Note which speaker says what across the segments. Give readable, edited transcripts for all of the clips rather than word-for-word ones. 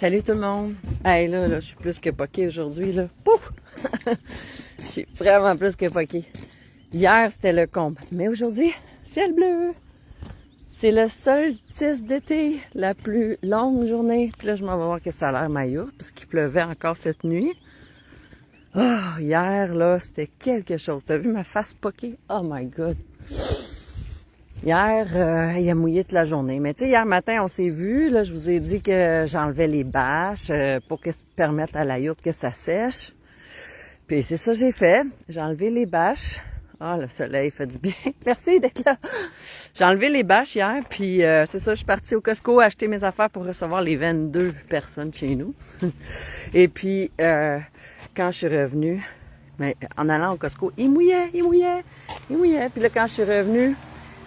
Speaker 1: Salut tout le monde! Hey là, je suis plus que poquée aujourd'hui, là. Pouf! Je suis vraiment plus que poquée. Hier, c'était le comble. Mais aujourd'hui, ciel bleu! C'est le solstice d'été, la plus longue journée. Puis là, je m'en vais voir que ça a l'air ma yourte, parce qu'il pleuvait encore cette nuit. Oh, hier, là, c'était quelque chose. T'as vu ma face poquée? Oh my God! Hier, il a mouillé toute la journée. Mais tu sais, hier matin, on s'est vu. Là, je vous ai dit que j'enlevais les bâches pour que ça permette à la yourte que ça sèche. Puis c'est ça que j'ai fait. J'ai enlevé les bâches. Ah, le soleil fait du bien. Merci d'être là. J'ai enlevé les bâches hier. Puis c'est ça, je suis partie au Costco acheter mes affaires pour recevoir les 22 personnes chez nous. Et puis, quand je suis revenue, mais en allant au Costco, il mouillait. Puis là, quand je suis revenue,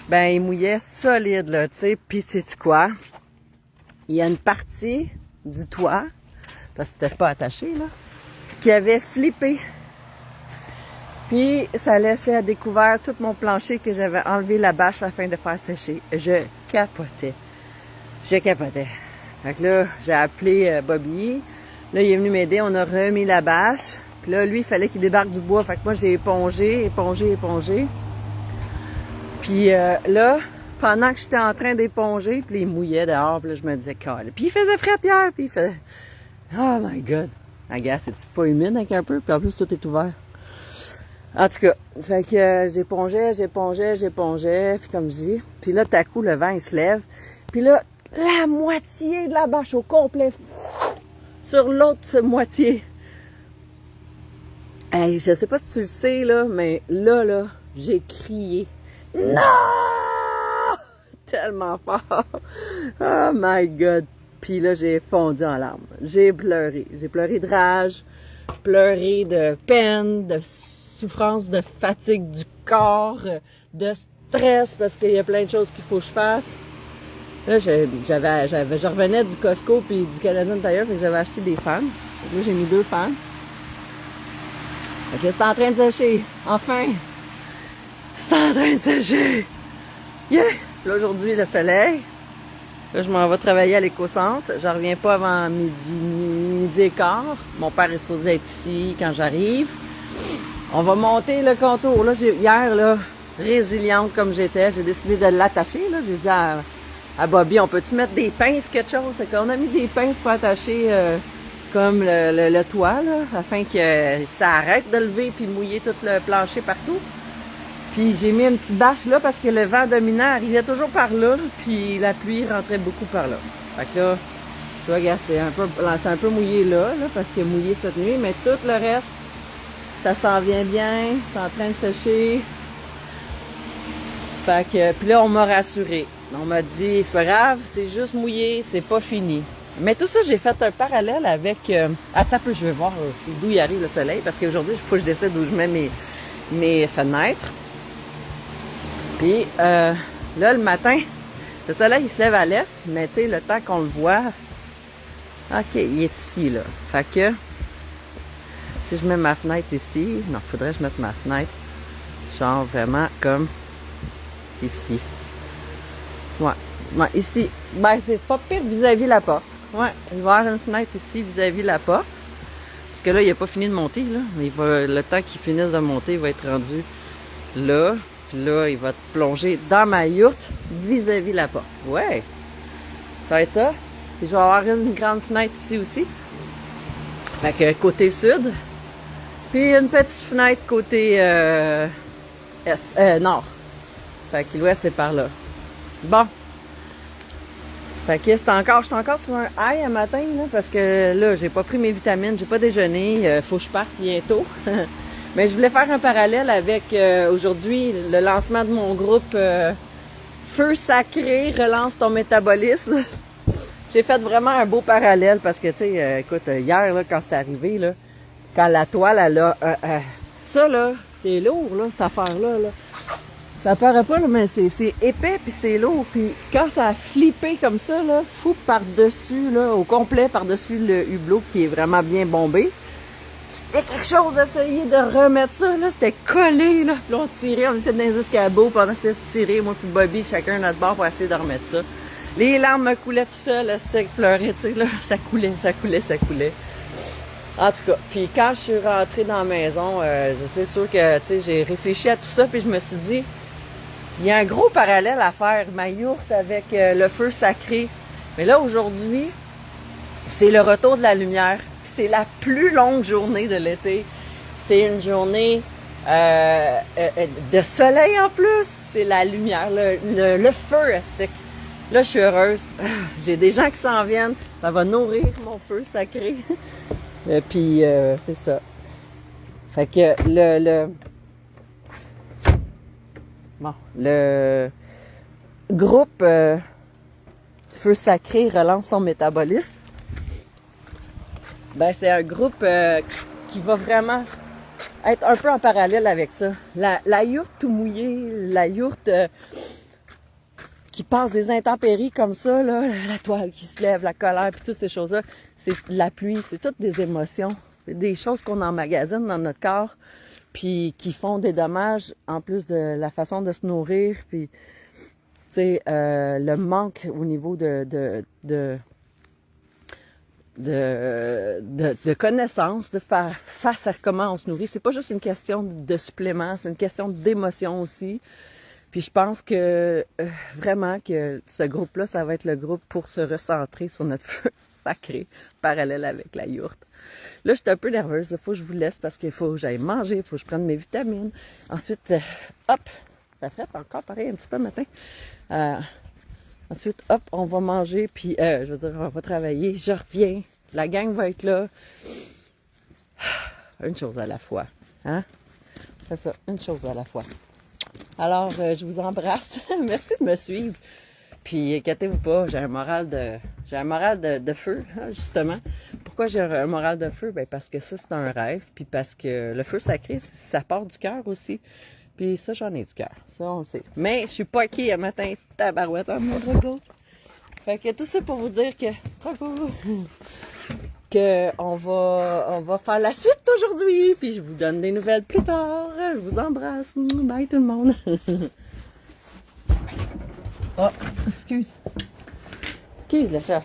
Speaker 1: ben, il mouillait solide, là, tu sais. Puis, sais-tu quoi? Il y a une partie du toit, parce que c'était pas attaché, là, qui avait flippé. Puis, ça laissait à découvert tout mon plancher que j'avais enlevé la bâche afin de faire sécher. Je capotais. Fait que là, j'ai appelé Bobby. Là, il est venu m'aider. On a remis la bâche. Puis là, lui, il fallait qu'il débarque du bois. Fait que moi, j'ai épongé. Puis là, pendant que j'étais en train d'éponger, puis il mouillait dehors, puis là, je me disais, calme. Puis il faisait frais hier, puis il fait, oh my God. Regarde, c'est-tu pas humide avec un peu? Puis en plus, tout est ouvert. En tout cas, fait que j'épongeais, puis comme je dis. Puis là, tout à coup, le vent, il se lève. Puis là, la moitié de la bâche au complet, sur l'autre moitié. Hey, je sais pas si tu le sais, là, mais là, j'ai crié. Non! Tellement fort. Oh my God. Puis là, j'ai fondu en larmes. J'ai pleuré. J'ai pleuré de rage, pleuré de peine, de souffrance, de fatigue du corps, de stress parce qu'il y a plein de choses qu'il faut que je fasse. Là, je revenais du Costco puis du Canadian Tire, fait que j'avais acheté des fans. Là, j'ai mis 2 fans. Fait que c'est en train de sécher. Enfin! C'est en train de sécher! Yeah! Là, aujourd'hui, le soleil. Là, je m'en vais travailler à l'éco-centre. Je reviens pas avant midi et quart. Mon père est supposé être ici quand j'arrive. On va monter le contour. Là, hier, là, résiliente comme j'étais, j'ai décidé de l'attacher. Là, j'ai dit à Bobby, on peut-tu mettre des pinces, quelque chose? Fait qu'on a mis des pinces pour attacher comme le toit, là, afin que ça arrête de lever puis mouiller tout le plancher partout. Puis j'ai mis une petite bâche là parce que le vent dominant arrivait toujours par là, puis la pluie rentrait beaucoup par là. Fait que là, tu vois, regarde, c'est un peu mouillé là, parce qu'il a mouillé cette nuit, mais tout le reste, ça s'en vient bien, c'est en train de sécher. Fait que, puis là, on m'a rassuré. On m'a dit, c'est pas grave, c'est juste mouillé, c'est pas fini. Mais tout ça, j'ai fait un parallèle avec... attends un peu, je vais voir d'où il arrive le soleil, parce qu'aujourd'hui, il faut que je décide où je mets mes fenêtres. Puis là, le matin, le soleil, il se lève à l'est, mais tu sais, le temps qu'on le voit, OK, il est ici, là. Fait que, si je mets ma fenêtre ici, non, faudrait que je mette ma fenêtre, genre vraiment comme ici. Ouais, ici. Ben, c'est pas pire vis-à-vis la porte. Ouais, il va y avoir une fenêtre ici vis-à-vis la porte. Parce que là, il n'a pas fini de monter, là. Mais le temps qu'il finisse de monter, il va être rendu là. Là, il va te plonger dans ma yourte vis-à-vis la porte. Ouais! Ça va être ça. Puis je vais avoir une grande fenêtre ici aussi. Fait que côté sud. Puis une petite fenêtre côté nord. Fait que l'ouest, c'est par là. Bon. Fait que je suis encore sur un high à matin, là, parce que là, j'ai pas pris mes vitamines, j'ai pas déjeuné. Faut que je parte bientôt. Mais je voulais faire un parallèle avec aujourd'hui le lancement de mon groupe Feu Sacré, relance ton métabolisme. J'ai fait vraiment un beau parallèle parce que, tu sais, écoute, hier, là, quand c'est arrivé, là, quand la toile, elle a... ça, là, c'est lourd, là, cette affaire-là, là. Ça paraît pas, là, mais c'est épais puis c'est lourd. Puis quand ça a flippé comme ça, là, fou par-dessus, là, au complet par-dessus le hublot qui est vraiment bien bombé. C'était quelque chose d'essayer de remettre ça, là. C'était collé, là. Puis on tirait, on était dans les escabeaux pendant d'essayer de tirer, moi puis Bobby, chacun notre bord pour essayer de remettre ça. Les larmes me coulaient tout seul, là, c'était pleurer, tu sais, là, ça coulait, ça coulait, ça coulait. En tout cas, puis quand je suis rentrée dans la maison, c'est sûr que, tu sais, j'ai réfléchi à tout ça, puis je me suis dit, il y a un gros parallèle à faire, ma yourte avec le feu sacré. Mais là, aujourd'hui, c'est le retour de la lumière. C'est la plus longue journée de l'été. C'est une journée de soleil en plus. C'est la lumière, le feu astique. Là, je suis heureuse. J'ai des gens qui s'en viennent. Ça va nourrir mon feu sacré. Puis, c'est ça. Fait que le groupe Feu Sacré relance ton métabolisme. Ben, c'est un groupe qui va vraiment être un peu en parallèle avec ça. La yourte tout mouillée, la yourte qui passe des intempéries comme ça, là, la toile qui se lève, la colère, puis toutes ces choses-là, c'est la pluie, c'est toutes des émotions, des choses qu'on emmagasine dans notre corps, puis qui font des dommages, en plus de la façon de se nourrir, puis, tu sais, le manque au niveau de connaissances, de faire face à comment on se nourrit. C'est pas juste une question de suppléments, c'est une question d'émotion aussi. Puis je pense que vraiment que ce groupe-là, ça va être le groupe pour se recentrer sur notre feu sacré, parallèle avec la yourte. Là, je suis un peu nerveuse, il faut que je vous laisse parce qu'il faut que j'aille manger, il faut que je prenne mes vitamines. Ensuite, hop, ça fait encore pareil un petit peu le matin. Ensuite, hop, on va manger, puis je veux dire, on va travailler. Je reviens, la gang va être là. Une chose à la fois, hein? C'est ça, une chose à la fois. Alors, je vous embrasse. Merci de me suivre. Puis, inquiétez-vous pas, j'ai un moral de feu, hein, justement. Pourquoi j'ai un moral de feu? Ben, parce que ça, c'est un rêve. Puis parce que le feu sacré, ça part du cœur aussi. Puis ça, j'en ai du cœur. Ça, on le sait. Mais je suis pas qui un matin, tabarouette en mon dragon. Fait que tout ça pour vous dire que on va faire la suite aujourd'hui. Puis je vous donne des nouvelles plus tard. Je vous embrasse. Bye tout le monde. Oh, excuse le chat.